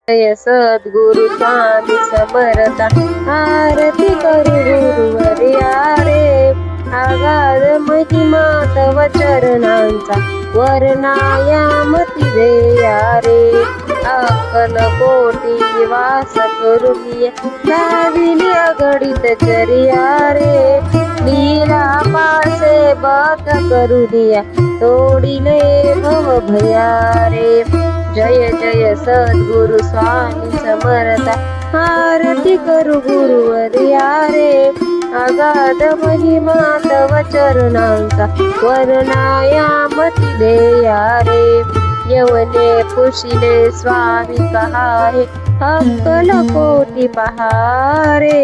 जय सद्गुरु स्वामी समर्थ आरती करू गुरुवर्या रे आगाध महिमा तव चरणांचा वर्णायामती देया रे अक्कल कोटी वास करुनिया लाविली अगणित चर्या रे लीला पासे बात करू दिया तोडिले भव भया रे जय जय सद्गुरु स्वामी समर्थ आरती करू गुरुवर्या रे अगाध महिमा तव चरणांचा वर्णायामती देया रे यवने पुशिले स्वामी कहाहे अक्कल कोटी पहारे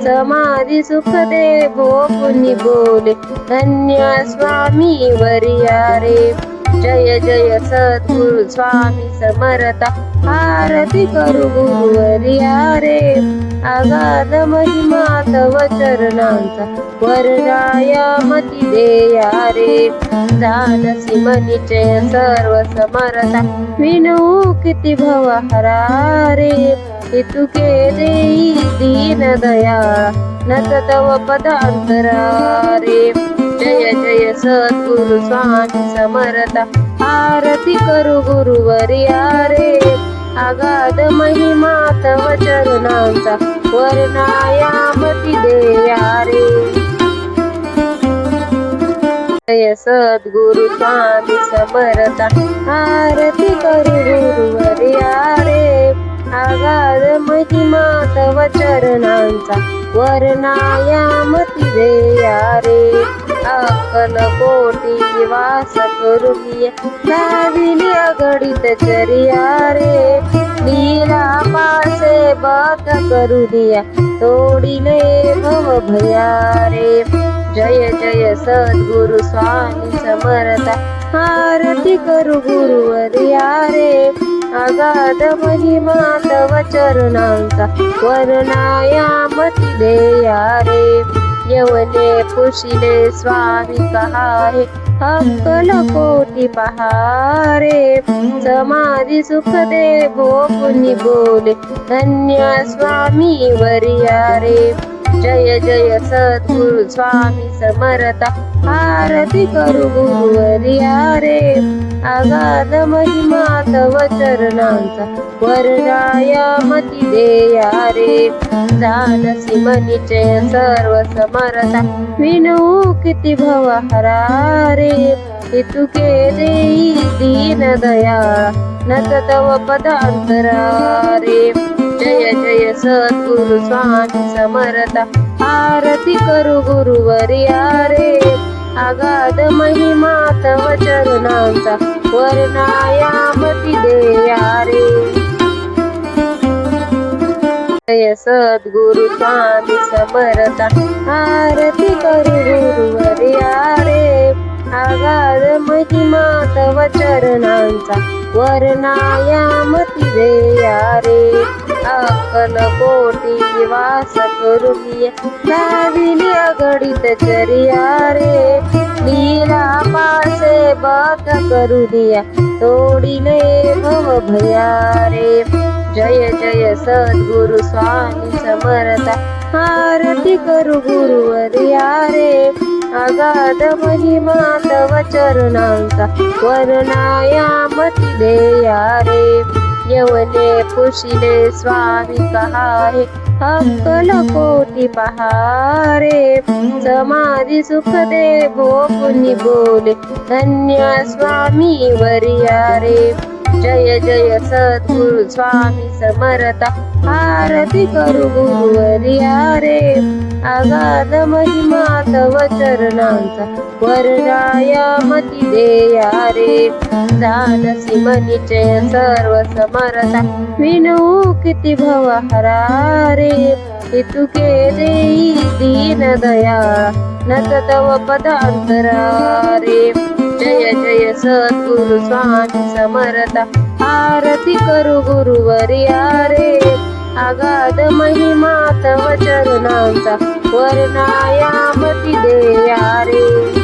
समाधी सुख दे भोपुनी बोले धन्य स्वामी वर्या रे जय जय सद्गुरु स्वामी समर्थ आरती करू गुरुवर्या रे अगाध महिमा तव चरणांचा वर्णायामती देया रे जानसी मनिचय सर्व समर्था विनू किती भवहरा रे तुके देई दीन दयाळा नत तव पदांतरा रे जय जय सद्गुरु स्वामी समर्थ आरती करू गुरुवर्या रे अगाध महिमा तव चरणांचा वर्णायामती देया रे जय सद्गुरु स्वामी समर्थ आरती करू गुरुवर्या रे अगाध महिमा तव चरणांचा वर्णायामती देया रे अक्कल कोटी वास करुनिया लाविली अगणित चर्या रे लीला पासे बात करू दिया तोडिले भव भया रे जय जय सद्गुरु स्वामी समर्थ आरती करू गुरुवर्या रे अगाध महिमा तव चरणांचा वर्णायामती देया रे यवने पुशिले स्वामी कहाहे अक्कल कोटी पहारे समाधी सुख दे भोपुनी बोले धन्य स्वामी वर्या रे जय जय सद्गुरु स्वामी समर्थ आरती करू गुरुवर्या रे अगाध महिमा तव चरणांचा वर्णायामती देया रे जानसी मनिचय सर्व समर्था विनू किती भवहरा रे तुके देई दीन दयाळा नत तव पदांतरा रे जय जय सद्गुरु स्वामी समर्थ आरती करू गुरुवर्या रे अगाध महिमा तव चरणांचा वर्णायामती देया रे जय सद्गुरु स्वामी समर्थ आरती करू गुरुवर्या रे अगाध महिमा तव चरणांचा वर्णायामती देया रे अक्कल कोटी वास करुनिया लाविली अगणित चर्या रे लीला पासे बात करू दिया तोडिले भव भया रे जय जय सद्गुरु स्वामी समर्थ आरती करू गुरुवर्या रे अगाध महिमा तव चरणांचा वर्णायामती देया रे यवने पुशिले स्वामी कहाहे अक्कल कोटी पहारे समाधी सुख दे भोपुनी बोले धन्य स्वामी वर्या रे जय जय सद्गुरु स्वामी समर्थ आरती करू गुरुवर्या रे अगाध महिमा तव चरणांचा वर्णायामती देया रे जानसी मनिचय सर्व समर्था विनू किती भवहरा रे तुके देई दीन दयाळा नत तव पदांतरा रे जय जय सद्गुरु स्वामी समर्थ आरती करू गुरुवर्या रे अगाध महिमा तव चरणांचा वर्णायामती देया रे